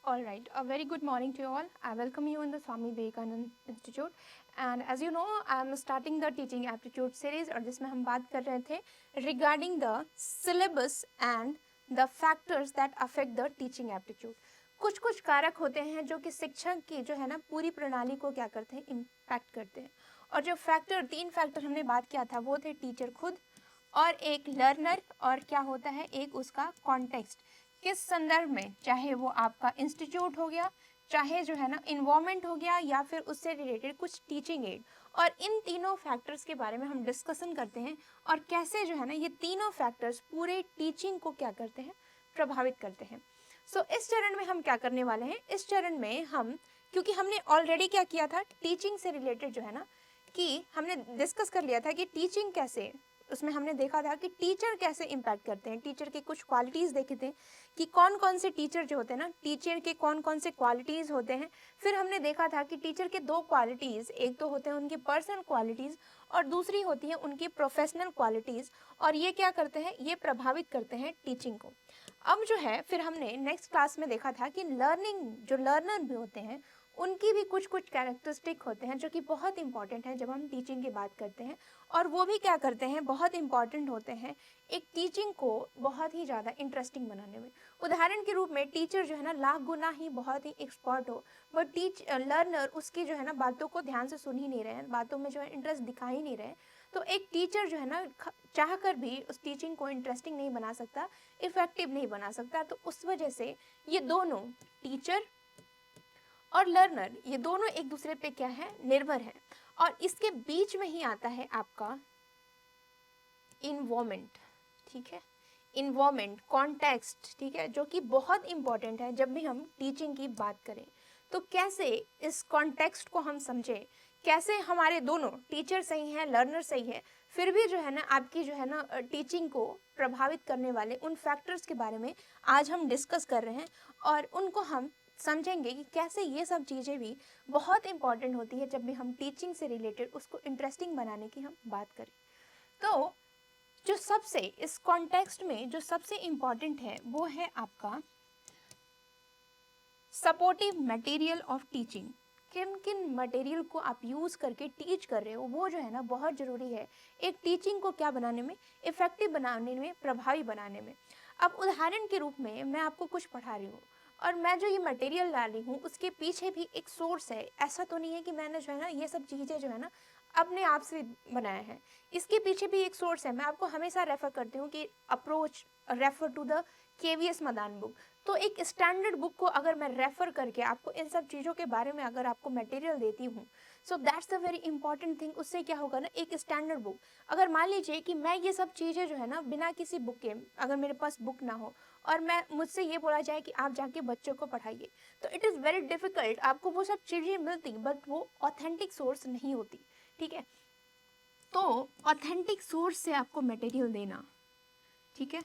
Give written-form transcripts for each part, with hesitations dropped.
All right, a very good morning to you all. I welcome you in the Swami Vivekanand Institute. And as you know, I am starting the teaching aptitude series और जिसमें हम बात कर रहे थे regarding the syllabus and the factors that affect the teaching aptitude. कुछ कुछ कारक होते हैं जो कि शिक्षण की जो है ना पूरी प्रणाली को क्या करते हैं, इम्पैक्ट करते हैं. और जो फैक्टर, 3 फैक्टर हमने बात किया था वो थे टीचर खुद और एक लर्नर और क्या होता है एक उसका कॉन्टेक्स्ट, किस संदर्भ में, चाहे वो आपका इंस्टीट्यूट हो गया, चाहे जो है ना इन्वायरमेंट हो गया या फिर उससे रिलेटेड कुछ टीचिंग एड. और इन तीनों फैक्टर्स के बारे में हम डिस्कशन करते हैं और कैसे जो है ना ये तीनों फैक्टर्स पूरे टीचिंग को क्या करते हैं, प्रभावित करते हैं. सो इस चरण में हम क्या करने वाले हैं, इस चरण में हम, क्योंकि हमने ऑलरेडी क्या किया था टीचिंग से रिलेटेड जो है ना कि हमने डिस्कस कर लिया था कि टीचिंग कैसे, उसमें हमने देखा था कि टीचर कैसे इम्पैक्ट करते हैं, टीचर के कुछ क्वालिटीज़ देखे थे कि कौन कौन से टीचर जो होते हैं ना, टीचर के कौन कौन से क्वालिटीज़ होते हैं. फिर हमने देखा था कि टीचर के 2 क्वालिटीज़, एक तो होते हैं उनकी पर्सनल क्वालिटीज़ और दूसरी होती है उनकी प्रोफेशनल क्वालिटीज़, और ये क्या करते हैं, ये प्रभावित करते हैं टीचिंग को. अब जो है फिर हमने नेक्स्ट क्लास में देखा था कि लर्निंग, जो लर्नर भी होते हैं उनकी भी कुछ कुछ कैरेक्टरिस्टिक होते हैं जो कि बहुत इंपॉर्टेंट हैं जब हम टीचिंग की बात करते हैं. और वो भी क्या करते हैं, बहुत इंपॉर्टेंट होते हैं एक टीचिंग को बहुत ही ज़्यादा इंटरेस्टिंग बनाने में. उदाहरण के रूप में टीचर जो है ना लाख गुना ही बहुत ही एक्सपर्ट हो, बट लर्नर उसकी जो है ना बातों को ध्यान से सुन ही नहीं रहे हैं, बातों में जो है इंटरेस्ट दिखा ही नहीं रहे हैं, तो एक टीचर जो है ना चाह कर भी उस टीचिंग को इंटरेस्टिंग नहीं बना सकता, इफेक्टिव नहीं बना सकता. तो उस वजह से ये दोनों, टीचर और लर्नर, ये दोनों एक दूसरे पे क्या है, निर्भर है. और इसके बीच में ही आता है आपका इन्वायरमेंट. ठीक है, इन्वायरमेंट, कॉन्टेक्स्ट, ठीक है, जो कि बहुत इंपॉर्टेंट है जब भी हम टीचिंग की बात करें. तो कैसे इस कॉन्टेक्स्ट को हम समझें, कैसे हमारे दोनों टीचर सही हैं, लर्नर सही है, फिर भी जो है ना आपकी जो है ना टीचिंग को प्रभावित करने वाले उन फैक्टर्स के बारे में आज हम डिस्कस कर रहे हैं. और उनको हम समझेंगे कि कैसे ये सब चीज़ें भी बहुत इंपॉर्टेंट होती है जब भी हम टीचिंग से रिलेटेड उसको इंटरेस्टिंग बनाने की हम बात करें. तो जो सबसे इस कॉन्टेक्स्ट में जो सबसे इम्पॉर्टेंट है वो है आपका सपोर्टिव मटेरियल ऑफ टीचिंग. किन किन मटेरियल को आप यूज़ करके टीच कर रहे हो वो जो है ना बहुत ज़रूरी है एक टीचिंग को क्या बनाने में, इफ़ेक्टिव बनाने में, प्रभावी बनाने में. अब उदाहरण के रूप में मैं आपको कुछ पढ़ा रही हूँ और मैं जो ये मटेरियल ला रही हूँ उसके पीछे भी एक सोर्स है. ऐसा तो नहीं है कि मैंने जो है ना ये सब चीज़ें जो है ना अपने आप से बनाया है, इसके पीछे भी एक सोर्स है. मैं आपको हमेशा रेफ़र करती हूँ कि approach, refer to the KVS Madan book. तो एक स्टैंडर्ड बुक को अगर मैं रेफ़र करके आपको इन सब चीज़ों के बारे में अगर आपको मटेरियल देती हूँ, so that's the very important thing. उससे क्या होगा ना, एक स्टैंडर्ड बुक, अगर मान लीजिए कि मैं ये सब चीज़ें जो है ना बिना किसी बुक के, अगर मेरे पास बुक ना हो और मैं, मुझसे ये बोला जाए कि आप जाके बच्चों को पढ़ाइए, तो इट इज़ वेरी डिफ़िकल्ट. आपको वो सब चीज़ें मिलती बट वो ऑथेंटिक सोर्स नहीं होती. ठीक है, तो ऑथेंटिक सोर्स से आपको मटेरियल देना, ठीक है,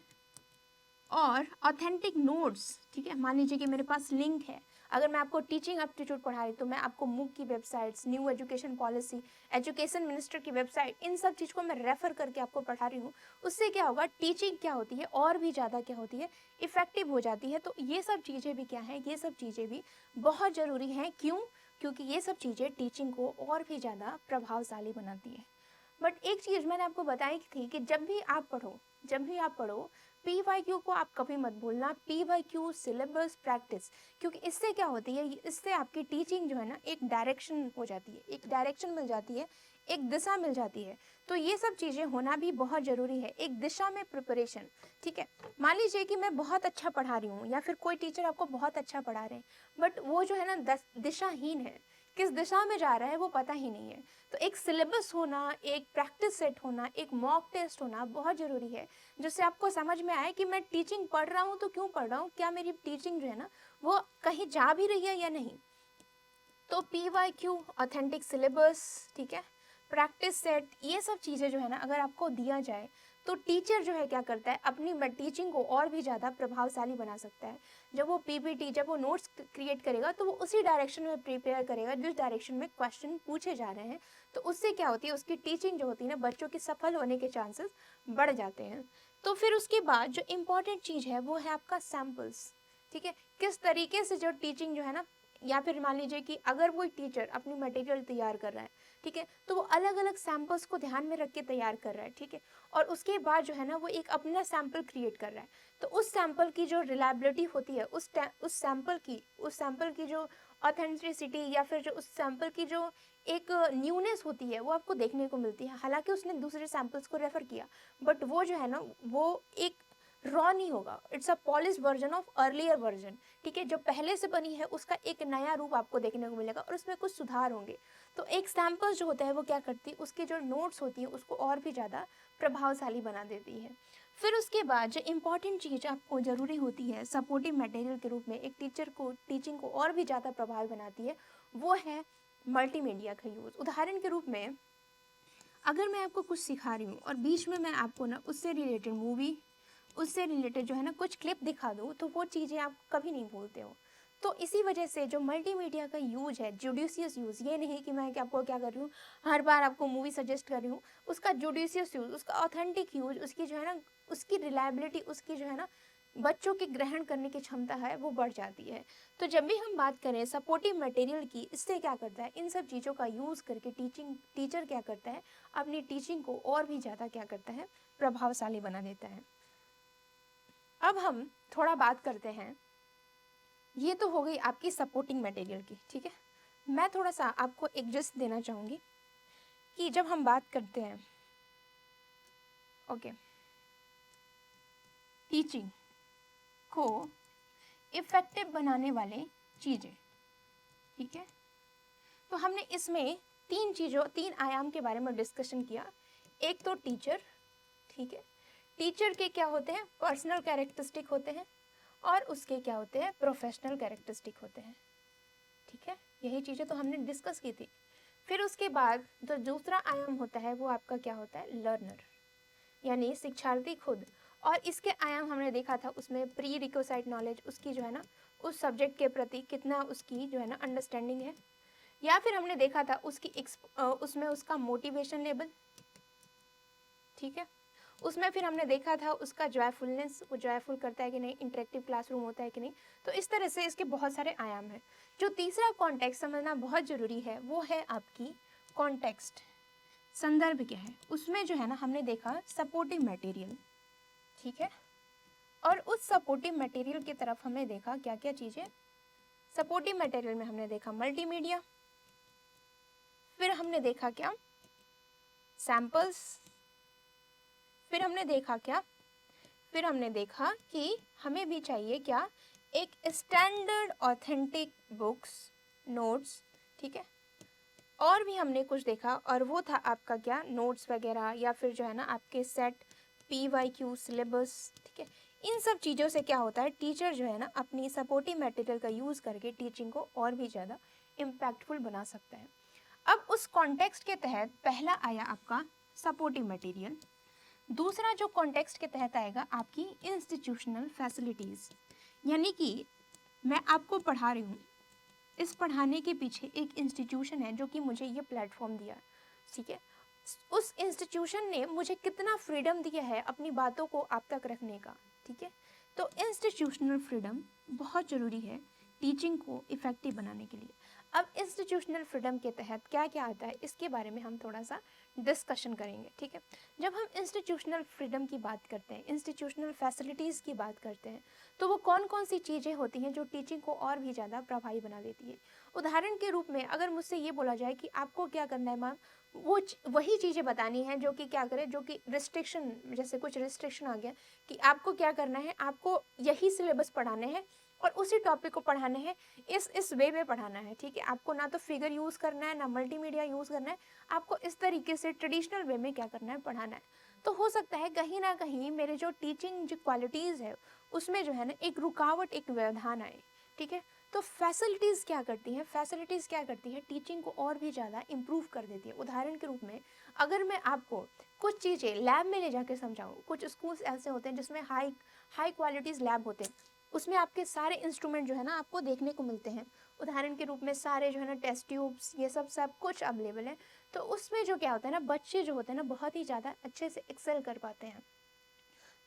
और ऑथेंटिक नोट्स. ठीक है, मान लीजिए कि मेरे पास लिंक है, अगर मैं आपको टीचिंग एप्टीट्यूड पढ़ा रही तो मैं आपको मूक की websites, new education policy, education minister की वेबसाइट, इन सब चीज़ को मैं रेफ़र करके आपको पढ़ा रही हूँ. उससे क्या होगा, टीचिंग क्या होती है और भी ज़्यादा क्या होती है, इफ़ेक्टिव हो जाती है. तो ये सब चीज़ें भी क्या हैं, ये सब चीज़ें भी बहुत ज़रूरी हैं. क्यों? क्योंकि ये सब चीज़ें टीचिंग को और भी ज़्यादा प्रभावशाली बनाती है. बट एक चीज़ मैंने आपको बताई थी कि जब भी आप पढ़ो PYQ को आप कभी मत भूलना. PYQ सिलेबस प्रैक्टिस, क्योंकि इससे क्या होती है, इससे आपकी टीचिंग जो है ना एक डायरेक्शन हो जाती है, एक डायरेक्शन मिल जाती है, एक दिशा मिल जाती है. तो ये सब चीज़ें होना भी बहुत ज़रूरी है, एक दिशा में प्रिपरेशन. ठीक है, मान लीजिए कि मैं बहुत अच्छा पढ़ा रही हूँ या फिर कोई टीचर आपको बहुत अच्छा पढ़ा रहे हैं, बट वो जो है ना दिशाहीन है, किस दिशा में जा रहा है वो पता ही नहीं है. तो एक सिलेबस होना, एक प्रैक्टिस सेट होना, एक मॉक टेस्ट होना बहुत ज़रूरी है, जिससे आपको समझ में आए कि मैं टीचिंग पढ़ रहा हूँ तो क्यों पढ़ रहा हूँ, क्या मेरी टीचिंग जो है ना वो कहीं जा भी रही है या नहीं. तो PYQ, ऑथेंटिक सिलेबस, ठीक है, प्रैक्टिस सेट, ये सब चीज़ें जो है ना अगर आपको दिया जाए तो टीचर जो है क्या करता है, अपनी टीचिंग को और भी ज़्यादा प्रभावशाली बना सकता है. जब वो PPT, जब वो नोट्स क्रिएट करेगा तो वो उसी डायरेक्शन में प्रिपेयर करेगा जिस डायरेक्शन में क्वेश्चन पूछे जा रहे हैं. तो उससे क्या होती है, उसकी टीचिंग जो होती है ना, बच्चों के सफल होने के चांसेस बढ़ जाते हैं. तो फिर उसके बाद जो इम्पॉर्टेंट चीज़ है वो है आपका सैम्पल्स. ठीक है, किस तरीके से जो टीचिंग जो है ना, या फिर मान लीजिए कि अगर वो टीचर अपनी मटेरियल तैयार कर रहा है, ठीक है, तो वो अलग अलग सैंपल्स को ध्यान में रख के तैयार कर रहा है, ठीक है, और उसके बाद जो है ना वो एक अपना सैंपल क्रिएट कर रहा है। तो उस सैंपल की जो रिलायबिलिटी होती है, उस सैंपल की जो ऑथेंटिसिटी, या फिर जो उस सैंपल की जो एक न्यूनेस होती है, वो आपको देखने को मिलती है। हालांकि उसने दूसरे सैंपल्स को रेफर किया, बट वो जो है ना वो एक रॉ नहीं होगा, it's a polish version of earlier version, ठीक है, जो पहले से बनी है उसका एक नया रूप आपको देखने को मिलेगा और उसमें कुछ सुधार होंगे। तो एक सैंपल जो होता है वो क्या करती है, उसकी जो नोट्स होती है उसको और भी ज़्यादा प्रभावशाली बना देती है। फिर उसके बाद जो इम्पॉर्टेंट चीज़ आपको ज़रूरी होती है सपोर्टिव मटेरियल के रूप में, एक टीचर को टीचिंग को और भी ज़्यादा प्रभावी बनाती है, वो है मल्टीमीडिया का यूज़। उदाहरण के रूप में अगर मैं आपको कुछ सिखा रही हूँ और बीच में मैं आपको ना उससे रिलेटेड मूवी, उससे रिलेटेड जो है ना कुछ क्लिप दिखा दूँ, तो वो चीज़ें आप कभी नहीं भूलते हो। तो इसी वजह से जो मल्टीमीडिया का यूज़ है, जुडिशियस यूज़, ये नहीं कि मैं आपको क्या कर रही हूँ, हर बार आपको मूवी सजेस्ट कर रही हूँ, उसका जुडिशियस यूज़, उसका ऑथेंटिक यूज़, उसकी जो है ना उसकी रिलायबिलिटी, उसकी जो है ना बच्चों की ग्रहण करने की क्षमता है वो बढ़ जाती है। तो जब भी हम बात करें सपोर्टिव मटेरियल की, इससे क्या करता है, इन सब चीज़ों का यूज़ करके टीचर क्या करता है, अपनी टीचिंग को और भी ज़्यादा क्या करता है, प्रभावशाली बना देता है। अब हम थोड़ा बात करते हैं, ये तो हो गई आपकी सपोर्टिंग मटेरियल की, ठीक है। मैं थोड़ा सा आपको एक जिस्ट देना चाहूँगी कि जब हम बात करते हैं ओके टीचिंग को इफ़ेक्टिव बनाने वाले चीज़ें, ठीक है, तो हमने इसमें तीन आयाम के बारे में डिस्कशन किया। एक तो टीचर, ठीक है, टीचर के क्या होते हैं, पर्सनल कैरेक्टरिस्टिक होते हैं, और उसके क्या होते हैं, प्रोफेशनल कैरेक्टरिस्टिक होते हैं, ठीक है, यही चीज़ें तो हमने डिस्कस की थी। फिर उसके बाद जो दूसरा आयाम होता है वो आपका क्या होता है, लर्नर, यानी शिक्षार्थी खुद। और इसके आयाम हमने देखा था, उसमें प्री रिक्विजिट नॉलेज, उसकी जो है ना उस सब्जेक्ट के प्रति कितना उसकी जो है ना अंडरस्टैंडिंग है, या फिर हमने देखा था उसमें उसका मोटिवेशन लेवल, ठीक है, उसमें फिर हमने देखा था उसका जॉयफुलनेस, वो जॉयफुल करता है कि नहीं, इंटरेक्टिव क्लासरूम होता है कि नहीं। तो इस तरह से इसके बहुत सारे आयाम हैं। जो तीसरा कॉन्टेक्स्ट समझना बहुत ज़रूरी है वो है आपकी कॉन्टेक्स्ट, संदर्भ क्या है, उसमें जो है ना हमने देखा सपोर्टिव मटेरियल, ठीक है, और उस सपोर्टिव मटेरियल की तरफ हमने देखा क्या क्या चीज़ें, सपोर्टिव मटेरियल में हमने देखा मल्टीमीडिया, फिर हमने देखा क्या, सैम्पल्स, फिर हमने देखा क्या, फिर हमने देखा कि हमें भी चाहिए क्या, एक स्टैंडर्ड ऑथेंटिक बुक्स, नोट्स, ठीक है, और भी हमने कुछ देखा, और वो था आपका क्या, नोट्स वगैरह, या फिर जो है ना आपके सेट, PYQ, सिलेबस, ठीक है। इन सब चीज़ों से क्या होता है, टीचर जो है ना अपनी सपोर्टिव मटेरियल का यूज़ करके टीचिंग को और भी ज़्यादा इम्पैक्टफुल बना सकता है। अब उस कॉन्टेक्स्ट के तहत पहला आया आपका सपोर्टिव मटेरियल, दूसरा जो कॉन्टेक्स्ट के तहत आएगा आपकी इंस्टीट्यूशनल फैसिलिटीज़, यानी कि मैं आपको पढ़ा रही हूँ, इस पढ़ाने के पीछे एक इंस्टीट्यूशन है जो कि मुझे ये प्लेटफॉर्म दिया, ठीक है, उस इंस्टीट्यूशन ने मुझे कितना फ्रीडम दिया है अपनी बातों को आप तक रखने का, ठीक है। तो इंस्टीट्यूशनल फ्रीडम बहुत ज़रूरी है टीचिंग को इफ़ेक्टिव बनाने के लिए। अब इंस्टीट्यूशनल फ्रीडम के तहत क्या क्या आता है इसके बारे में हम थोड़ा सा डिस्कशन करेंगे, ठीक है। जब हम इंस्टीट्यूशनल फ्रीडम की बात करते हैं, इंस्टीट्यूशनल फैसिलिटीज़ की बात करते हैं, तो वो कौन कौन सी चीज़ें होती हैं जो टीचिंग को और भी ज़्यादा प्रभावी बना देती है। उदाहरण के रूप में अगर मुझसे ये बोला जाए कि आपको क्या करना है मैम, वही चीज़ें बतानी है जो कि क्या करें, जो कि रिस्ट्रिक्शन, जैसे कुछ रिस्ट्रिक्शन आ गया कि आपको क्या करना है, आपको यही सिलेबस पढ़ाने हैं और उसी टॉपिक को पढ़ाने हैं, इस वे में पढ़ाना है, ठीक है। आपको ना तो फिगर यूज़ करना है, ना मल्टीमीडिया यूज़ करना है, आपको इस तरीके से ट्रेडिशनल वे में क्या करना है, पढ़ाना है। तो हो सकता है कहीं ना कहीं मेरे जो टीचिंग जो क्वालिटीज़ है उसमें जो है ना एक रुकावट, एक व्यवधान आए, ठीक है। तो फैसिलिटीज़ क्या करती हैं, फैसिलिटीज़ क्या करती है, टीचिंग को और भी ज़्यादा इम्प्रूव कर देती है। उदाहरण के रूप में अगर मैं आपको कुछ चीज़ें लैब में ले जाके समझाऊँ, कुछ स्कूल्स ऐसे होते हैं जिसमें हाई क्वालिटीज़ लैब होते हैं, उसमें आपके सारे इंस्ट्रूमेंट जो है ना आपको देखने को मिलते हैं। उदाहरण के रूप में सारे जो है ना टेस्ट ट्यूब्स, ये सब कुछ अवेलेबल है। तो उसमें जो क्या होता है ना, बच्चे जो होते हैं ना बहुत ही ज़्यादा अच्छे से एक्सेल कर पाते हैं।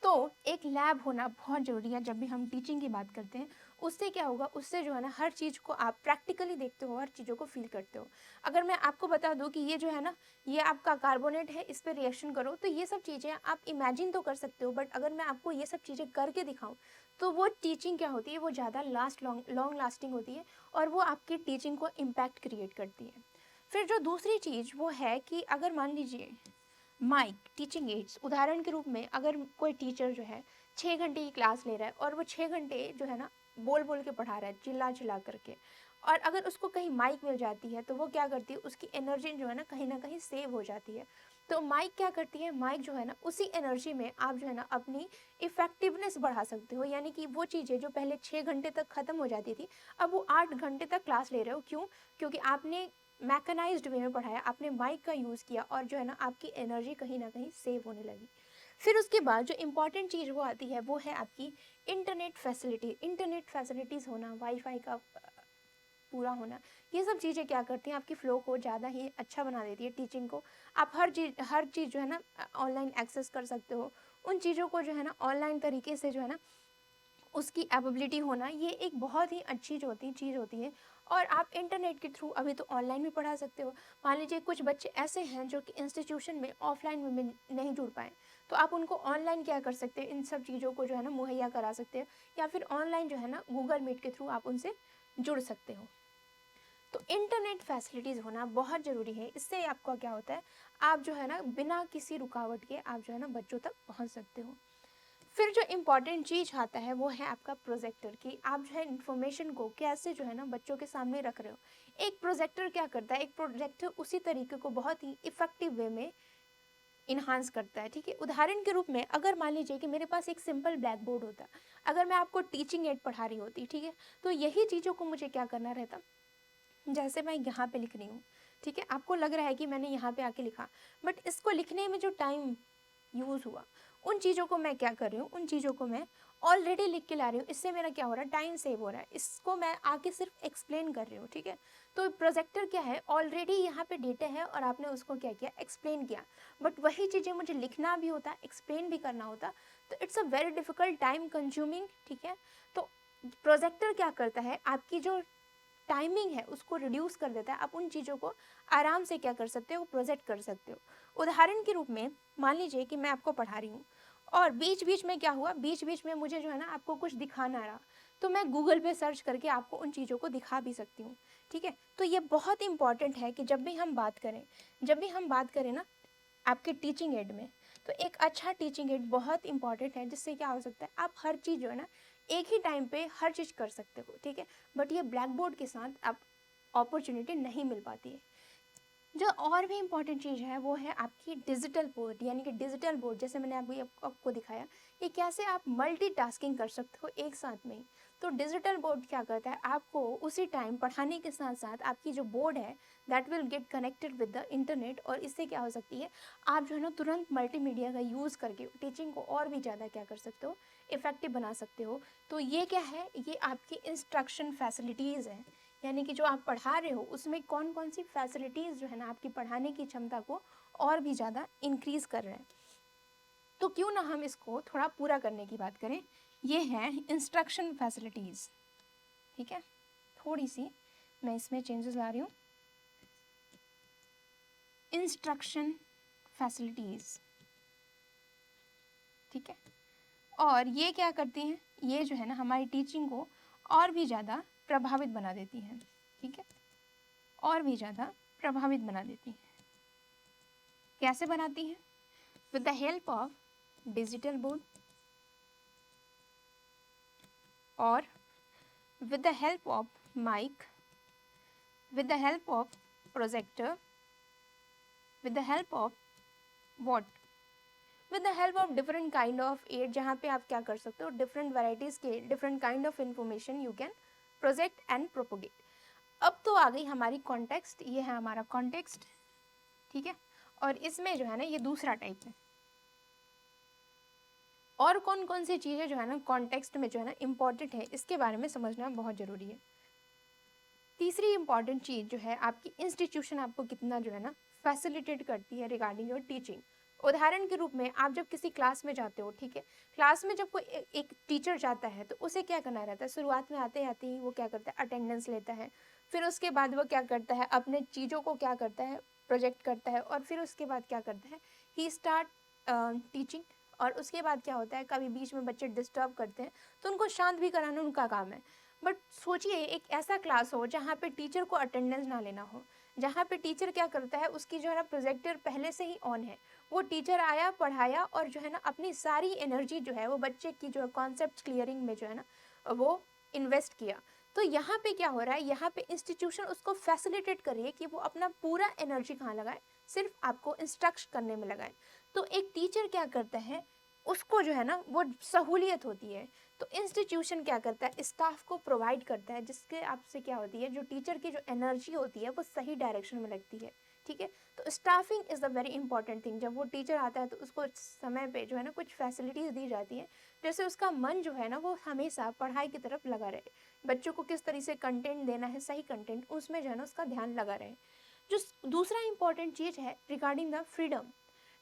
तो एक लैब होना बहुत ज़रूरी है जब भी हम टीचिंग की बात करते हैं। उससे क्या होगा, उससे जो है ना हर चीज़ को आप प्रैक्टिकली देखते हो, हर चीज़ों को फील करते हो। अगर मैं आपको बता दूँ कि ये जो है ना, ये आपका कार्बोनेट है, इस पे रिएक्शन करो, तो ये सब चीज़ें आप इमेजिन तो कर सकते हो, बट अगर मैं आपको ये सब चीज़ें करके दिखाऊँ, तो वो टीचिंग क्या होती है, वो ज़्यादा लॉन्ग लास्टिंग होती है, और वो आपकी टीचिंग को इम्पैक्ट क्रिएट करती है। फिर जो दूसरी चीज़ वो है कि अगर मान लीजिए माइक टीचिंग एड्स, उदाहरण के रूप में अगर कोई टीचर जो है 6 घंटे की क्लास ले रहा है, और वो 6 घंटे जो है ना बोल बोल के पढ़ा रहा है, चिल्ला चिल्ला करके, और अगर उसको कहीं माइक मिल जाती है, तो वो क्या करती है, उसकी एनर्जी जो है ना कहीं सेव हो जाती है। तो माइक क्या करती है, माइक जो है ना उसी एनर्जी में आप जो है ना अपनी इफेक्टिवनेस बढ़ा सकते हो, यानी कि वो चीज़ें जो पहले 6 घंटे तक ख़त्म हो जाती थी, अब वो 8 घंटे तक क्लास ले रहे हो। क्यों? क्योंकि आपने मैकेनाइज्ड वे में पढ़ाया, आपने माइक का यूज़ किया, और जो है ना आपकी एनर्जी कहीं ना कहीं सेव होने लगी। फिर उसके बाद जो इम्पॉर्टेंट चीज़ वो आती है, वो है आपकी इंटरनेट फैसिलिटीज़ होना, वाईफाई का पूरा होना। ये सब चीज़ें क्या करती हैं, आपकी फ़्लो को ज़्यादा ही अच्छा बना देती है, टीचिंग को। आप हर चीज़ जो है ना ऑनलाइन एक्सेस कर सकते हो। उन चीज़ों को जो है ना ऑनलाइन तरीके से जो है ना उसकी एबिलिटी होना, ये एक बहुत ही अच्छी जो होती चीज़ होती है। और आप इंटरनेट के थ्रू अभी तो ऑनलाइन भी पढ़ा सकते हो। मान लीजिए कुछ बच्चे ऐसे हैं जो कि इंस्टीट्यूशन में ऑफलाइन में नहीं जुड़ पाए, तो आप उनको ऑनलाइन क्या कर सकते हैं, इन सब चीज़ों को जो है ना मुहैया करा सकते हैं, या फिर ऑनलाइन जो है ना गूगल मीट के थ्रू आप उनसे जुड़ सकते हो। तो इंटरनेट फैसिलिटीज़ होना बहुत ज़रूरी है। इससे आपका क्या होता है, आप जो है ना बिना किसी रुकावट के आप जो है ना बच्चों तक पहुंच सकते हो। फिर जो इम्पॉर्टेंट चीज़ आता है वो है आपका प्रोजेक्टर, कि आप जो है इन्फॉर्मेशन को कैसे जो है ना बच्चों के सामने रख रहे हो। एक प्रोजेक्टर क्या करता है, एक प्रोजेक्टर उसी तरीके को बहुत ही इफेक्टिव वे में इन्हांस करता है। ठीक है, उदाहरण के रूप में अगर मान लीजिए कि मेरे पास एक सिंपल ब्लैक बोर्ड होता, अगर मैं आपको टीचिंग एड पढ़ा रही होती, ठीक है, तो यही चीज़ों को मुझे क्या करना रहता, जैसे मैं यहाँ पे लिख रही हूँ, ठीक है, आपको लग रहा है कि मैंने यहाँ पे आके लिखा, बट इसको लिखने में जो टाइम यूज़ हुआ, उन चीज़ों को मैं क्या कर रही हूँ, उन चीज़ों को मैं ऑलरेडी लिख के ला रही हूँ। इससे मेरा क्या हो रहा है, टाइम सेव हो रहा है। इसको मैं आके सिर्फ एक्सप्लेन कर रही हूँ। ठीक है, तो प्रोजेक्टर क्या है, ऑलरेडी यहाँ पे डेटा है और आपने उसको क्या किया, एक्सप्लेन किया। बट वही चीज़ें मुझे लिखना भी होता, एक्सप्लेन भी करना होता, तो it's a very difficult, time consuming. ठीक है, तो प्रोजेक्टर क्या करता है, आपकी जो टाइमिंग है उसको रिड्यूस कर देता है। आप उन चीज़ों को आराम से क्या कर सकते हो, प्रोजेक्ट कर सकते हो। उदाहरण के रूप में मान लीजिए कि मैं आपको पढ़ा रही हूँ, और बीच बीच में क्या हुआ, बीच बीच में मुझे जो है ना आपको कुछ दिखाना रहा, तो मैं गूगल पे सर्च करके आपको उन चीज़ों को दिखा भी सकती हूँ। ठीक है, तो ये बहुत इंपॉर्टेंट है कि जब भी हम बात करें ना आपके टीचिंग एड में, तो एक अच्छा टीचिंग एड बहुत इंपॉर्टेंट है, जिससे क्या हो सकता है, आप हर चीज़ जो है ना एक ही टाइम पे हर चीज़ कर सकते हो। ठीक है, बट ये ब्लैक बोर्ड के साथ आप अपॉर्चुनिटी नहीं मिल पाती है। जो और भी इम्पॉर्टेंट चीज़ है वो है आपकी डिजिटल बोर्ड, यानी कि डिजिटल बोर्ड, जैसे मैंने अभी आपको दिखाया, ये कैसे आप मल्टीटास्किंग कर सकते हो एक साथ में ही। तो डिजिटल बोर्ड क्या करता है, आपको उसी टाइम पढ़ाने के साथ साथ आपकी जो बोर्ड है that will get connected with the internet, और इससे क्या हो सकती है, आप जो है ना तुरंत मल्टीमीडिया का यूज़ करके टीचिंग को और भी ज़्यादा क्या कर सकते हो, इफेक्टिव बना सकते हो। तो ये क्या है, ये आपकी इंस्ट्रक्शन फैसिलिटीज़ है, यानी कि जो आप पढ़ा रहे हो उसमें कौन कौन सी फैसिलिटीज़ जो है ना आपकी पढ़ाने की क्षमता को और भी ज़्यादा इंक्रीज़ कर रहे हैं। तो क्यों ना हम इसको थोड़ा पूरा करने की बात करें। ये है इंस्ट्रक्शन फैसिलिटीज़। ठीक है, थोड़ी सी मैं इसमें चेंजेस ला रही हूँ। इंस्ट्रक्शन फैसिलिटीज़, ठीक है, और ये क्या करती हैं, ये जो है ना हमारी टीचिंग को और भी ज़्यादा प्रभावित बना देती हैं। ठीक है, और भी ज़्यादा प्रभावित बना देती हैं। कैसे बनाती हैं? With the help of digital board, और with the help of mic, with the help of projector, with the help of what, with the help of different kind of aid, जहाँ पे आप क्या कर सकते हो, different varieties के different kind of information you can project and propagate। अब तो आ गई हमारी कॉन्टेक्स्ट, ये है हमारा कॉन्टेक्स्ट। ठीक है, और इसमें जो है ना ये दूसरा टाइप है। और कौन कौन सी चीज़ें जो है ना कॉन्टेक्स्ट में जो है ना इम्पॉर्टेंट है, इसके बारे में समझना बहुत ज़रूरी है। तीसरी इंपॉर्टेंट चीज़ जो है, आपकी इंस्टीट्यूशन आपको कितना जो है ना फैसिलिटेट करती है रिगार्डिंग योर टीचिंग। उदाहरण के रूप में आप जब किसी क्लास में जाते हो, ठीक है, क्लास में जब कोई एक टीचर जाता है तो उसे क्या करना रहता है, शुरुआत में आते आते ही वो क्या करता है, अटेंडेंस लेता है। फिर उसके बाद वो क्या करता है, अपने चीज़ों को क्या करता है, प्रोजेक्ट करता है, और फिर उसके बाद क्या करता है, ही स्टार्ट टीचिंग। और उसके बाद क्या होता है, कभी बीच में बच्चे डिस्टर्ब करते हैं तो उनको शांत भी कराना उनका काम है। बट सोचिए एक ऐसा क्लास हो जहाँ पे टीचर को अटेंडेंस ना लेना हो, जहाँ पे टीचर क्या करता है, उसकी जो है ना प्रोजेक्टर पहले से ही ऑन है, वो टीचर आया, पढ़ाया, और जो है ना अपनी सारी एनर्जी जो है वो बच्चे की जो है कॉन्सेप्ट क्लियरिंग में जो है ना वो इन्वेस्ट किया। तो यहाँ पे क्या हो रहा है, यहाँ पे इंस्टीट्यूशन उसको फैसिलिटेट कर रही है कि वो अपना पूरा एनर्जी कहाँ लगाए, सिर्फ आपको इंस्ट्रक्ट करने में लगाए। तो एक टीचर क्या करता है, उसको जो है ना वो सहूलियत होती है। तो इंस्टीट्यूशन क्या करता है, स्टाफ को प्रोवाइड करता है, जिसके आपसे क्या होती है, जो टीचर की जो एनर्जी होती है वो सही डायरेक्शन में लगती है। ठीक है, तो staffing is a very important thing. जब वो टीचर आता है तो उसको समय पे जो है ना कुछ फैसिलिटीज़ दी जाती है, जैसे उसका मन जो है ना वो हमेशा पढ़ाई की तरफ लगा रहे, बच्चों को किस तरीके से कंटेंट देना है, सही कंटेंट, उसमें जो है ना उसका ध्यान लगा रहे। जो दूसरा इंपॉर्टेंट चीज़ है रिगार्डिंग द फ्रीडम,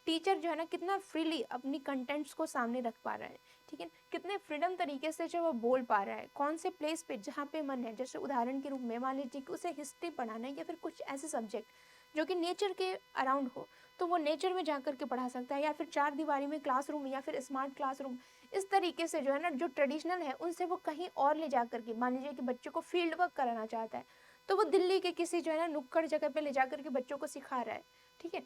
टीचर जो है ना कितना फ्रीली अपनी कंटेंट्स को सामने रख पा रहा है, ठीक है, कितने फ्रीडम तरीके से जो वो बोल पा रहा है, कौन से प्लेस पे जहाँ पे मन है। जैसे उदाहरण के रूप में मान लीजिए कि उसे हिस्ट्री पढ़ाना है या फिर कुछ ऐसे सब्जेक्ट जो कि नेचर के अराउंड हो, तो वो नेचर में जा कर के पढ़ा सकता है, या फिर चार दीवारी में क्लासरूम या फिर स्मार्ट क्लासरूम। इस तरीके से जो है ना जो ट्रेडिशनल है उनसे वो कहीं और ले जा करके, मान लीजिए कि बच्चों को फील्ड वर्क कराना चाहता है, तो वो दिल्ली के किसी जो है ना नुक्कड़ जगह पे ले जा करके बच्चों को सिखा रहा है। ठीक है,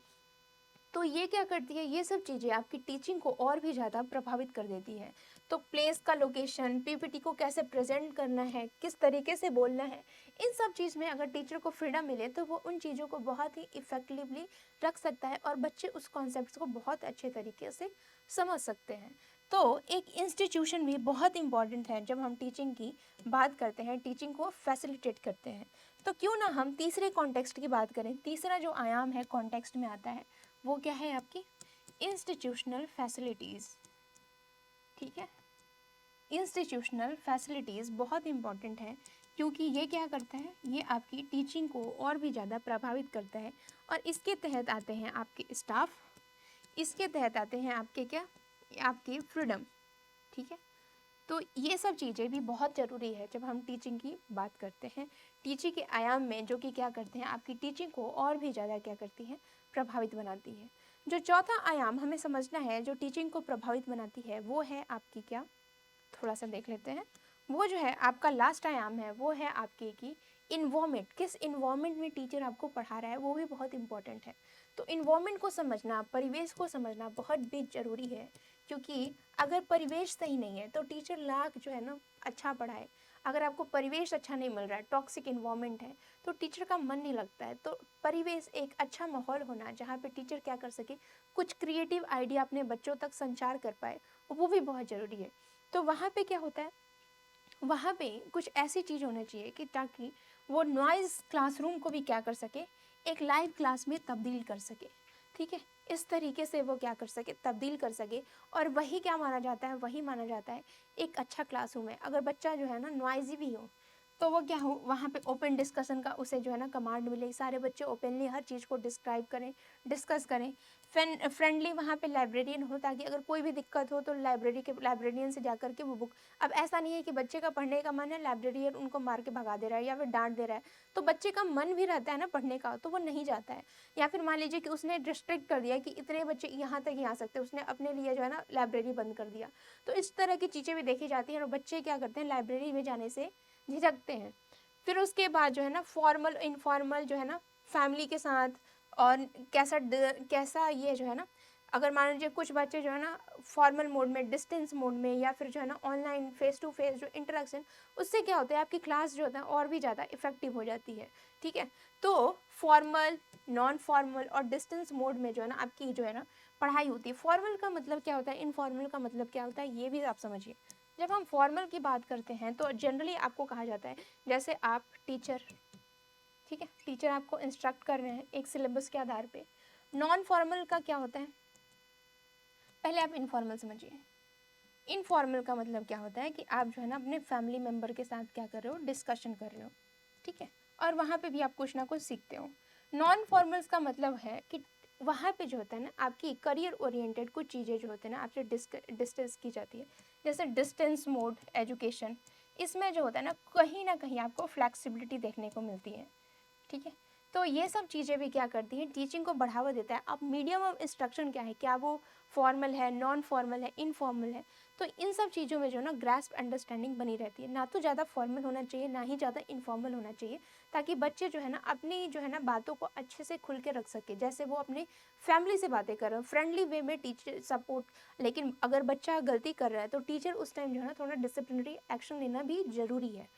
तो ये क्या करती है, ये सब चीज़ें आपकी टीचिंग को और भी ज़्यादा प्रभावित कर देती है। तो प्लेस का लोकेशन, पीपीटी को कैसे प्रेजेंट करना है, किस तरीके से बोलना है, इन सब चीज़ में अगर टीचर को फ्रीडम मिले तो वो उन चीज़ों को बहुत ही इफेक्टिवली रख सकता है, और बच्चे उस कॉन्सेप्ट को बहुत अच्छे तरीके से समझ सकते हैं। तो एक इंस्टीट्यूशन भी बहुत इंपॉर्टेंट है जब हम टीचिंग की बात करते हैं, टीचिंग को फैसिलिटेट करते हैं। तो क्यों ना हम तीसरे कॉन्टेक्स्ट की बात करें। तीसरा जो आयाम है कॉन्टेक्स्ट में आता है वो क्या है, आपकी इंस्टीट्यूशनल फैसिलिटीज़। ठीक है, इंस्टीट्यूशनल फैसिलिटीज़ बहुत इंपॉर्टेंट है, क्योंकि ये क्या करता है, ये आपकी टीचिंग को और भी ज़्यादा प्रभावित करता है। और इसके तहत आते हैं आपके स्टाफ, इसके तहत आते हैं आपके क्या, आपकी फ्रीडम। ठीक है, तो ये सब चीज़ें भी बहुत ज़रूरी है जब हम टीचिंग की बात करते हैं। टीचिंग के आयाम में जो कि क्या करते हैं, आपकी टीचिंग को और भी ज़्यादा क्या करती है, प्रभावित बनाती है। जो चौथा आयाम हमें समझना है जो टीचिंग को प्रभावित बनाती है वो है आपकी क्या, थोड़ा सा देख लेते हैं। वो जो है आपका लास्ट आयाम है, वो है आपके की इन्वॉर्मेंट, किस इन्वॉर्मेंट में टीचर आपको पढ़ा रहा है, वो भी बहुत इंपॉर्टेंट है। तो इन्वॉर्मेंट को समझना, परिवेश को समझना बहुत भी ज़रूरी है, क्योंकि अगर परिवेश सही नहीं है तो टीचर लाख जो है ना अच्छा पढ़ाए, अगर आपको परिवेश अच्छा नहीं मिल रहा है, टॉक्सिक इन्वॉर्मेंट है, तो टीचर का मन नहीं लगता है। तो परिवेश, एक अच्छा माहौल होना जहाँ पे टीचर क्या कर सके, कुछ क्रिएटिव आइडिया अपने बच्चों तक संचार कर पाए, वो भी बहुत ज़रूरी है। तो वहाँ पे क्या होता है, वहाँ पे कुछ ऐसी चीज़ होनी चाहिए कि ताकि वो नॉइज़ क्लासरूम को भी क्या कर सके, एक लाइव क्लास में तब्दील कर सके। ठीक है, इस तरीके से वो क्या कर सके, तब्दील कर सके। और वही क्या माना जाता है, वही माना जाता है एक अच्छा क्लासरूम है। अगर बच्चा जो है ना नॉइज़ी भी हो तो वो क्या हो, वहाँ पे ओपन डिस्कशन का उसे जो है ना कमांड मिले, सारे बच्चे ओपनली हर चीज़ को डिस्क्राइब करें, डिस्कस करें। फ्रेंडली वहाँ पे लाइब्रेरियन हो, ताकि अगर कोई भी दिक्कत हो तो लाइब्रेरियन से जाकर के वो बुक। अब ऐसा नहीं है कि बच्चे का पढ़ने का मन है, लाइब्रेरियन उनको मार के भगा दे रहा है या फिर डांट दे रहा है, तो बच्चे का मन भी रहता है ना पढ़ने का, तो वो नहीं जाता है। या फिर मान लीजिए कि उसने रिस्ट्रिक्ट कर दिया कि इतने बच्चे यहाँ तक ही आ सकते हैं, उसने अपने लिए जो है ना लाइब्रेरी बंद कर दिया। तो इस तरह की चीज़ें भी देखी जाती हैं और बच्चे क्या करते हैं, लाइब्रेरी में जाने से झिझकते हैं। फिर उसके बाद जो है ना फॉर्मल इनफॉर्मल जो है ना फैमिली के साथ, और कैसा ये जो है ना, अगर मान लीजिए कुछ बच्चे जो है ना फॉर्मल मोड में, डिस्टेंस मोड में, या फिर जो है ना ऑनलाइन फेस टू फेस जो इंटरेक्शन, उससे क्या होता है, आपकी क्लास जो होता है और भी ज़्यादा इफेक्टिव हो जाती है। ठीक है, तो फॉर्मल, नॉन फॉर्मल और डिस्टेंस मोड में जो है ना आपकी जो है ना पढ़ाई होती है। फॉर्मल का मतलब क्या होता है, इनफॉर्मल का मतलब क्या होता है, ये भी आप समझिए। जब हम फॉर्मल की बात करते हैं तो जनरली आपको कहा जाता है, जैसे आप टीचर, ठीक है, टीचर आपको इंस्ट्रक्ट कर रहे हैं एक सिलेबस के आधार पे। नॉन फॉर्मल का क्या होता है, पहले आप इनफॉर्मल समझिए। इनफॉर्मल का मतलब क्या होता है कि आप जो है ना अपने फैमिली मेम्बर के साथ क्या कर रहे हो, डिस्कशन कर रहे हो। ठीक है, और वहाँ पे भी आप कुछ ना कुछ सीखते हो। नॉन फॉर्मल्स का मतलब है कि वहाँ पे जो होता है ना आपकी करियर ओरिएंटेड कुछ चीज़ें जो होते हैं ना आपसे डिस्कस की जाती है, जैसे डिस्टेंस मोड एजुकेशन। इसमें जो होता है ना कहीं आपको फ्लेक्सिबिलिटी देखने को मिलती है, ठीक है। तो ये सब चीज़ें भी क्या करती हैं, टीचिंग को बढ़ावा देता है। अब मीडियम ऑफ इंस्ट्रक्शन क्या है, क्या वो फॉर्मल है, नॉन फॉर्मल है, इनफॉर्मल है, तो इन सब चीज़ों में जो है ना ग्रास्प अंडरस्टैंडिंग बनी रहती है। ना तो ज़्यादा फॉर्मल होना चाहिए, ना ही ज़्यादा इनफॉर्मल होना चाहिए, ताकि बच्चे जो है ना अपनी जो है ना बातों को अच्छे से खुल के रख सके। जैसे वो अपने फैमिली से बातें कर रहे हो फ्रेंडली वे में, टीचर सपोर्ट। लेकिन अगर बच्चा गलती कर रहा है तो टीचर उस टाइम जो है ना थोड़ा डिसिप्लिनरी एक्शन लेना भी ज़रूरी है।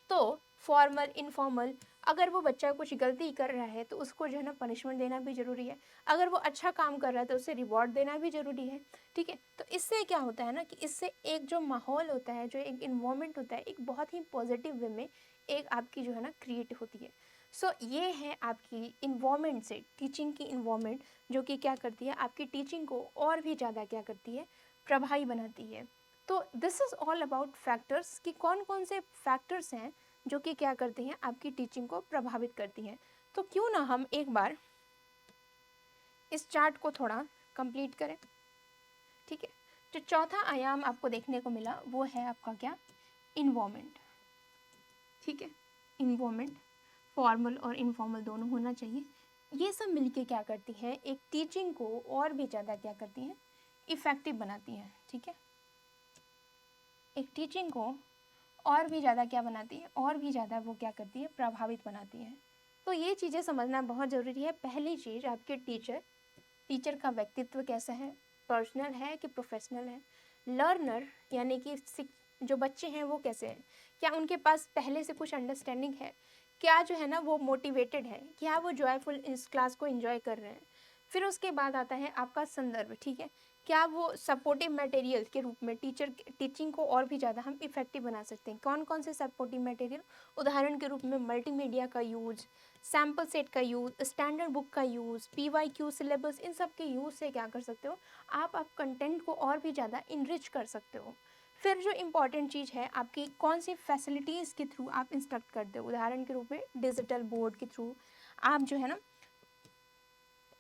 तो फॉर्मल इनफॉर्मल, अगर वो बच्चा कुछ गलती कर रहा है तो उसको जो है ना पनिशमेंट देना भी ज़रूरी है, अगर वो अच्छा काम कर रहा है तो उसे रिवॉर्ड देना भी ज़रूरी है, ठीक है। तो इससे क्या होता है ना कि इससे एक जो माहौल होता है, जो एक इन्वायरमेंट होता है, एक बहुत ही पॉजिटिव वे में एक आपकी जो है ना क्रिएट होती है। सो ये है आपकी इन्वायरमेंट से टीचिंग की इन्वायरमेंट, जो कि क्या करती है आपकी टीचिंग को और भी ज़्यादा क्या करती है, प्रभावी बनाती है। तो this is all about factors कि कौन कौन से फैक्टर्स हैं जो कि क्या करती हैं आपकी टीचिंग को प्रभावित करती हैं। तो क्यों ना हम एक बार इस चार्ट को थोड़ा कंप्लीट करें, ठीक है। जो चौथा आयाम आपको देखने को मिला वो है आपका क्या, इन्वायरमेंट, ठीक है। इन्वायरमेंट फॉर्मल और इनफॉर्मल दोनों होना चाहिए। ये सब मिलके क्या करती है, एक टीचिंग को और भी ज़्यादा क्या करती हैं, इफ़ेक्टिव बनाती हैं, ठीक है। एक टीचिंग को और भी ज़्यादा क्या बनाती है, और भी ज़्यादा वो क्या करती है, प्रभावित बनाती है। तो ये चीज़ें समझना बहुत ज़रूरी है। पहली चीज़ आपके टीचर का व्यक्तित्व कैसा है, पर्सनल है कि प्रोफेशनल है। लर्नर यानी कि जो बच्चे हैं वो कैसे हैं, क्या उनके पास पहले से कुछ अंडरस्टैंडिंग है, क्या जो है ना वो मोटिवेटेड है, क्या वो जॉयफुल इस क्लास को एंजॉय कर रहे हैं। फिर उसके बाद आता है आपका संदर्भ, ठीक है। क्या वो सपोर्टिव मटेरियल के रूप में टीचिंग को और भी ज़्यादा हम इफेक्टिव बना सकते हैं। कौन कौन से सपोर्टिव मटेरियल, उदाहरण के रूप में मल्टीमीडिया का यूज़, सैम्पल सेट का यूज़, स्टैंडर्ड बुक का यूज़, PYQ सिलेबस, इन सब के यूज़ से क्या कर सकते हो आप कंटेंट को और भी ज़्यादा इनरिच कर सकते हो। फिर जो इम्पॉर्टेंट चीज़ है आपकी, कौन सी फैसिलिटीज़ के थ्रू आप इंस्ट्रक्ट करते हो, उदाहरण के रूप में डिजिटल बोर्ड के थ्रू, आप जो है ना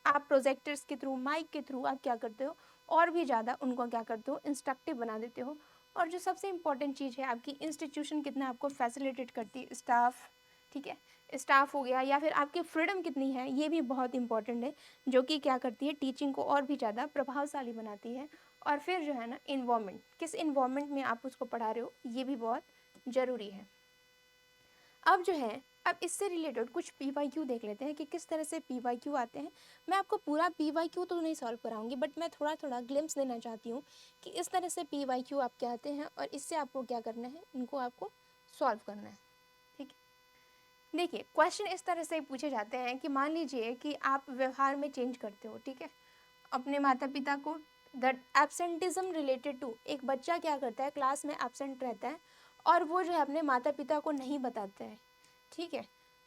आप प्रोजेक्टर्स के थ्रू, माइक के थ्रू आप क्या करते हो और भी ज़्यादा उनको क्या करते हो, इंस्ट्रक्टिव बना देते हो। और जो सबसे इम्पॉर्टेंट चीज़ है आपकी, इंस्टीट्यूशन कितना आपको फैसिलिटेट करती है, स्टाफ, ठीक है। स्टाफ हो गया, या फिर आपकी फ्रीडम कितनी है, ये भी बहुत इंपॉर्टेंट है, जो कि क्या करती है टीचिंग को और भी ज़्यादा प्रभावशाली बनाती है। और फिर जो है ना इन्वायरमेंट, किस इन्वायरमेंट में आप उसको पढ़ा रहे हो, ये भी बहुत ज़रूरी है। अब जो है, अब इससे रिलेटेड कुछ PYQ देख लेते हैं कि किस तरह से PYQ आते हैं। मैं आपको पूरा PYQ तो नहीं सॉल्व कराऊंगी, बट मैं थोड़ा थोड़ा ग्लिम्स देना चाहती हूँ कि इस तरह से PYQ आपके आते हैं और इससे आपको क्या करना है, इनको आपको सॉल्व करना है, ठीक है। देखिए, क्वेश्चन इस तरह से पूछे जाते हैं कि मान लीजिए कि आप व्यवहार में चेंज करते हो, ठीक है, अपने माता पिता को। दैट एब्सेंटिज्म रिलेटेड टू, एक बच्चा क्या करता है, क्लास में एब्सेंट रहता है और वो जो है अपने माता पिता को नहीं बताता है, ठीक है,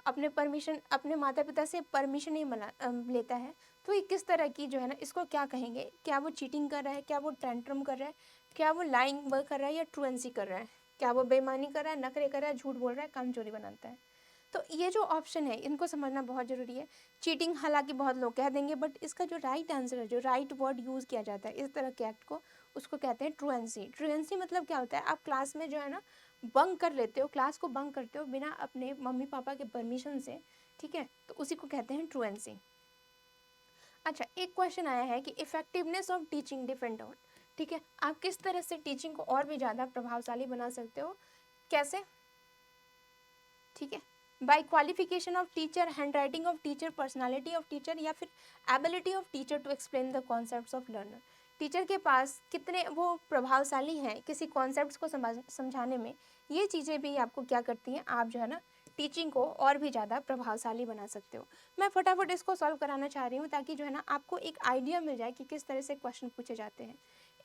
अपने माता पिता से परमिशन नहीं लेता है। तो ये किस तरह की जो है ना, इसको क्या कहेंगे, क्या वो चीटिंग कर रहा है, क्या वो टेंट्रम कर रहा है, क्या वो लाइंग वर्क कर रहा है, या ट्रूएंसी कर रहा है, क्या वो बेईमानी कर रहा है, नखरे कर रहा है, झूठ बोल रहा है, काम चोरी बनाता है। तो ये जो ऑप्शन है इनको समझना बहुत ज़रूरी है। चीटिंग हालांकि बहुत लोग कह देंगे, बट इसका जो राइट आंसर है, जो राइट वर्ड यूज़ किया जाता है इस तरह के एक्ट को, उसको कहते हैं ट्रूएंसी। ट्रूएंसी मतलब क्या होता है, आप क्लास में जो है ना बंक कर लेते हो, क्लास को बंक करते हो बिना अपने मम्मी पापा के परमिशन से, ठीक है, तो उसी को कहते हैं ट्रूएंसी। अच्छा, एक क्वेश्चन आया है कि effectiveness of teaching depend on, ठीक है, आप किस तरह से टीचिंग को और भी ज़्यादा प्रभावशाली बना सकते हो, कैसे, ठीक है, by qualification of teacher, hand writing of teacher, personality of teacher, या फिर ability of teacher to explain the concepts of learner. Teacher के पास कितने वो प्रभावशाली हैं किसी कॉन्सेप्ट्स को समझाने में, ये चीज़ें भी आपको क्या करती हैं, आप जो है ना टीचिंग को और भी ज़्यादा प्रभावशाली बना सकते हो। मैं फटाफट इसको सॉल्व कराना चाह रही हूँ ताकि जो है ना आपको एक आइडिया मिल जाए कि किस तरह से क्वेश्चन पूछे जाते हैं।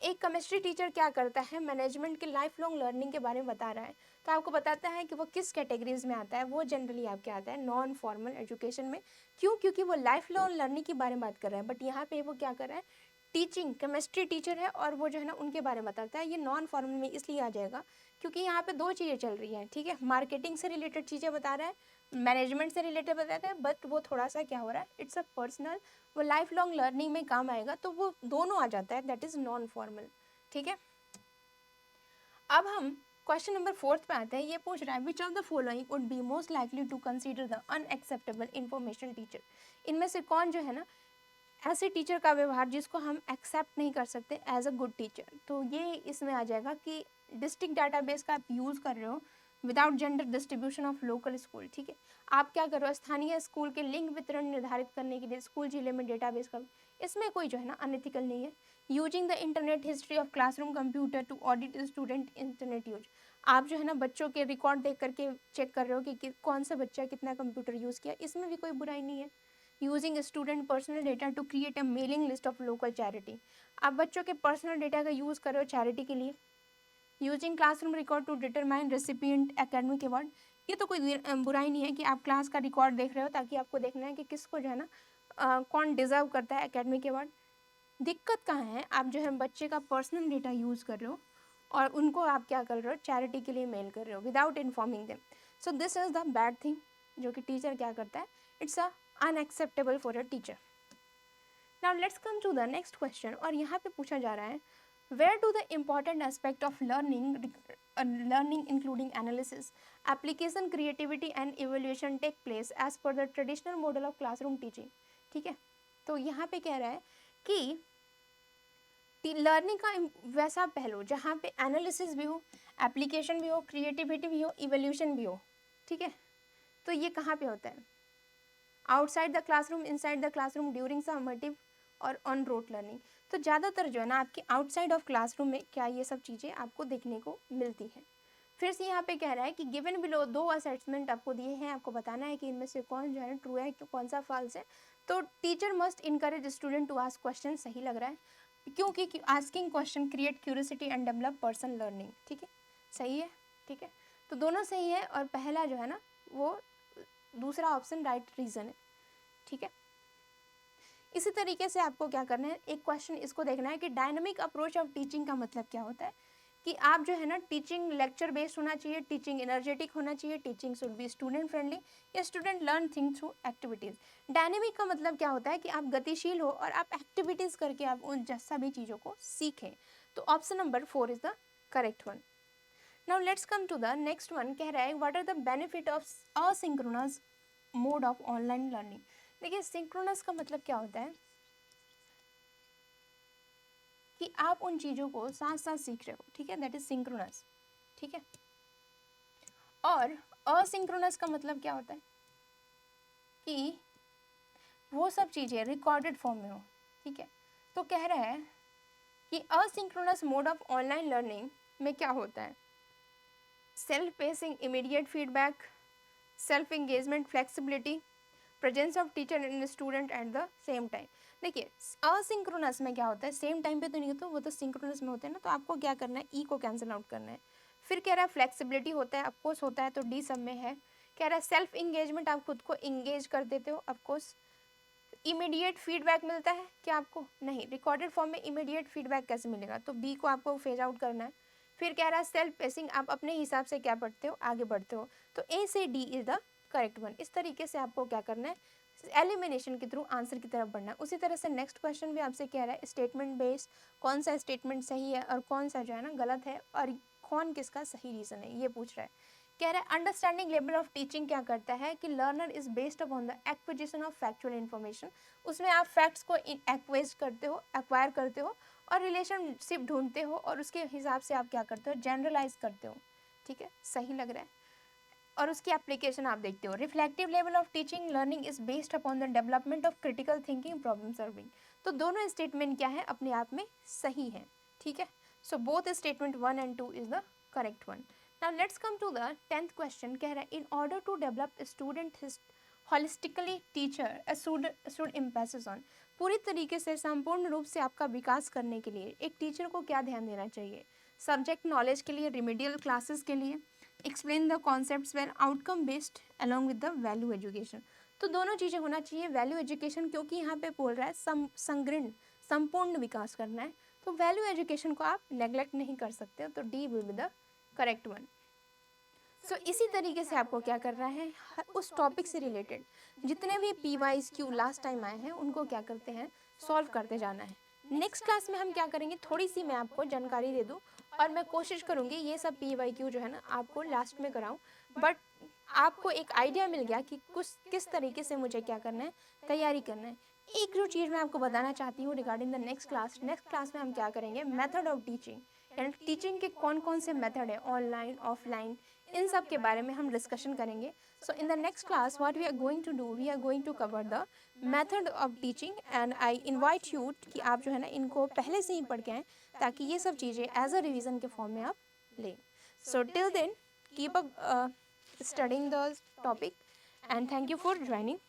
एक केमिस्ट्री टीचर क्या करता है, मैनेजमेंट के लाइफ लॉन्ग लर्निंग के बारे में बता रहा है, तो आपको बताता है कि वो किस कैटेगरीज में आता है, वो जनरली आपके आता है नॉन फॉर्मल एजुकेशन में। क्यों, क्योंकि वो लाइफ लॉन्ग लर्निंग के बारे में बात कर रहा है, बट यहाँ पे वो क्या कर रहा है, टीचिंग केमिस्ट्री टीचर है और वो जो है ना उनके बारे में बताता है। ये नॉन फॉर्मल में इसलिए आ जाएगा क्योंकि यहाँ पे दो चीज़ें चल रही हैं, ठीक है, मार्केटिंग से रिलेटेड चीज़ें बता रहा है, मैनेजमेंट से रिलेटेड बताता है, बट वो थोड़ा सा क्या हो रहा है, इट्स अ पर्सनल, वो लाइफ लॉन्ग लर्निंग में काम आएगा, तो वो दोनों आ जाता है, दैट इज़ नॉन फॉर्मल, ठीक है। अब हम क्वेश्चन नंबर 4 पे आते हैं। ये पूछ रहा है which of the following would be most likely to consider the unacceptable information teacher. इनमें से कौन जो है ना ऐसे टीचर का व्यवहार जिसको हम एक्सेप्ट नहीं कर सकते एज अ गुड टीचर। तो ये इसमें आ जाएगा कि डिस्ट्रिक्ट डाटाबेस का आप यूज़ कर रहे हो without gender distribution of local school, ठीक है। आप क्या कर रहे हो, स्थानीय स्कूल के लिंग वितरण निर्धारित करने के लिए स्कूल जिले में डेटाबेस का, इसमें कोई जो है ना अनएथिकल नहीं है। Using the internet history of classroom computer to audit student internet use, आप जो है ना बच्चों के रिकॉर्ड देख करके चेक कर रहे हो कि कौन सा बच्चा कितना कंप्यूटर यूज़ किया, इसमें भी कोई बुराई नहीं है। Using student personal data to create a mailing list of local charity, आप बच्चों के पर्सनल डेटा का यूज़ कर रहे हो चैरिटी के लिए। Using classroom record to determine recipient academic award, ये तो कोई बुराई नहीं है कि आप क्लास का रिकॉर्ड देख रहे हो ताकि आपको देखना है कि किसको जो है ना कौन डिजर्व करता है एकेडमिक अवार्ड। दिक्कत कहाँ है, आप जो है बच्चे का पर्सनल डेटा यूज़ कर रहे हो और उनको आप क्या कर रहे हो, चैरिटी के लिए मेल कर रहे हो without informing them. So this is the bad thing जो कि टीचर क्या करता है, it's a unacceptable for a teacher. Now let's come to the next question, और यहाँ पे पूछा जा रहा है where do the important aspect of learning including analysis application creativity and evaluation take place as per the traditional model of classroom teaching, ठीक है। तो यहाँ पे कह रहा है कि लर्निंग का वैसा पहलू जहाँ पे एनालिसिस भी हो, एप्लीकेशन भी हो, क्रिएटिविटी भी हो, इवोल्यूशन भी हो, ठीक है। तो ये कहाँ पे होता है, outside the classroom, inside the classroom, during summative और ऑन रोट लर्निंग। तो ज़्यादातर जो है ना आपके आउटसाइड ऑफ क्लासरूम में क्या ये सब चीज़ें आपको देखने को मिलती है। फिर से यहाँ पे कह रहा है कि गिवन बिलो दो असेसमेंट आपको दिए हैं, आपको बताना है कि इनमें से कौन जो है ना ट्रू है, कौन सा फॉल्स है। तो teacher must encourage student to ask question, सही लग रहा है क्योंकि asking question create curiosity and develop person learning, ठीक है, सही है, ठीक है। तो दोनों सही है और पहला जो है ना वो दूसरा ऑप्शन राइट रीज़न है, ठीक है। इसी तरीके से आपको क्या करना है, एक क्वेश्चन इसको देखना है कि डायनामिक अप्रोच ऑफ टीचिंग का मतलब क्या होता है, कि आप जो है ना टीचिंग लेक्चर बेस्ड होना चाहिए, टीचिंग एनर्जेटिक होना चाहिए, teaching should be student friendly, या student learn thing through activities. Dynamic का मतलब क्या होता है कि आप गतिशील हो और आप एक्टिविटीज़ करके आप उन सभी चीज़ों को सीखें। तो option number 4 is the correct one. Now let's come to the next one. कह रहा है what are the benefit of asynchronous mode of online learning. देखिए सिंक्रोनस का मतलब क्या होता है कि आप उन चीज़ों को साथ साथ सीख रहे हो, ठीक है, दैट इज सिंक्रोनस, ठीक है। और असिंक्रोनस का मतलब क्या होता है कि वो सब चीज़ें रिकॉर्डेड फॉर्म में हो, ठीक है। तो कह रहा है कि asynchronous mode of online learning में क्या होता है, self pacing, immediate feedback, self engagement, flexibility, presence of teacher and student at the same time. देखिए असिंक्रोनस में क्या होता है, सेम टाइम पे तो नहीं होता, वो तो सिंक्रोनस में होते हैं ना, तो आपको क्या करना है, ई को कैंसिल आउट करना है। फिर कह रहा है फ्लेक्सिबिलिटी होता है, ऑफकोर्स होता है, तो डी सब में है। कह रहा है सेल्फ इंगेजमेंट, आप खुद को इंगेज कर देते हो, ऑफकोर्स। इमीडिएट फीडबैक मिलता है क्या आपको, नहीं, रिकॉर्डेड फॉर्म में इमीडिएट फीडबैक कैसे मिलेगा, तो बी को आपको फेज आउट करना है। फिर कह रहा है सेल्फ पेसिंग, आप अपने हिसाब से क्या पढ़ते हो, आगे बढ़ते हो, तो ए से D is the correct one. इस तरीके से आपको क्या करना है, एलिमिनेशन के थ्रू आंसर की तरफ बढ़ना है। उसी तरह से नेक्स्ट क्वेश्चन भी आपसे कह रहा है स्टेटमेंट बेस्ड, कौन सा स्टेटमेंट सही है और कौन सा जो है ना गलत है, और कौन किसका सही रीज़न है, ये पूछ रहा है। कह रहा है अंडरस्टैंडिंग लेवल ऑफ टीचिंग क्या करता है कि learner is based upon the acquisition of factual information, उसमें आप फैक्ट्स को एक्वाइज करते हो, एक्वायर करते हो और रिलेशनशिप ढूंढते हो और उसके हिसाब से आप क्या करते हो, जनरलाइज करते हो, ठीक है, सही लग रहा है। और उसकी एप्लीकेशन आप देखते हो। Reflective level of teaching learning is based upon the development of critical thinking, problem solving. तो दोनों स्टेटमेंट क्या है, अपने आप में सही है, ठीक है। So both statement 1 and 2 is the correct one. Now let's come to the 10th question. कह रहा है in order to develop student holistically teacher should emphasis on, पूरी तरीके से संपूर्ण रूप से आपका विकास करने के लिए एक टीचर को क्या ध्यान देना चाहिए, सब्जेक्ट नॉलेज के लिए, रिमीडियल क्लासेस के लिए, explain the concepts were outcome based along with the value education. तो दोनों चीज़ें होना चाहिए, वैल्यू एजुकेशन क्योंकि यहाँ पे बोल रहा है संग्रहण, संपूर्ण विकास करना है, तो वैल्यू एजुकेशन को आप नेग्लेक्ट नहीं कर सकते हो, तो D will be the correct one. So इसी तरीके से आपको क्या करना है, उस टॉपिक से रिलेटेड जितने भी PYQ लास्ट टाइम आए हैं उनको क्या करते हैं, सॉल्व करते जाना है। नेक्स्ट क्लास में हम क्या करेंगे, थोड़ी सी मैं आपको जानकारी दे दूं और मैं कोशिश करूंगी ये सब PYQ जो है ना आपको लास्ट में कराऊं, बट आपको एक आइडिया मिल गया कि कुछ किस तरीके से मुझे क्या करना है, तैयारी करना है। एक जो चीज़ मैं आपको बताना चाहती हूँ रिगार्डिंग द नेक्स्ट क्लास में हम क्या करेंगे, मेथड ऑफ टीचिंग, यानी टीचिंग के कौन कौन से मेथड है, ऑनलाइन ऑफलाइन, इन सब के बारे में हम डिस्कशन करेंगे। So in the next class what we are going to do, we are going to cover the method of teaching and I invite you कि आप जो है ना इनको पहले से ही पढ़ के आएँ ताकि ये सब चीज़ें एज अ रिविज़न के फॉर्म में आप लें। So till then keep up studying the topic and thank you for joining.